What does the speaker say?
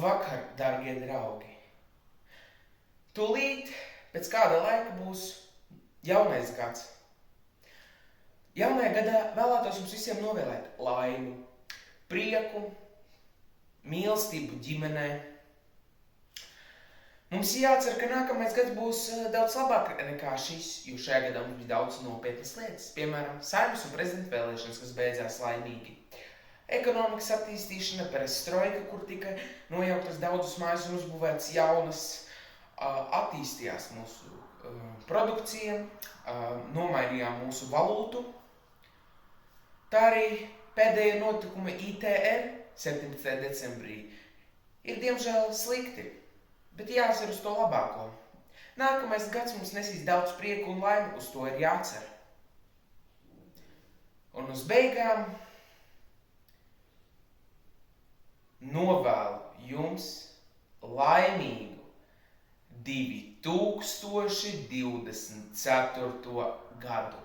Labvakar, dārgie draugi! Tūlīt pēc kāda laika būs jaunais gads. Jaunajā gadā vēlētos jums visiem novēlēt laimi, prieku, mīlestību ģimenē. Mums jācer, ka nākamais gads būs daudz labāk nekā šis, jo šajā gadā mums bija daudz nopietnas lietas, piemēram, Saeimas un prezidenta vēlēšanas, kas beidzās laimīgi. Ekonomikas attīstīšana, perestroika, kur tika nojauktas daudzus mājas un uzbūvētas jaunas, attīstījās mūsu produkcija, nomainījām mūsu valūtu. Tā arī pēdējie notikumi ITR 17. decembrī ir diemžēl slikti, bet jācer uz to labāko. Nākamais gads mums nesīs daudz prieku un laimi, uz to ir jācer. Un uz beigām novēlu jums laimīgu 2024. gadu.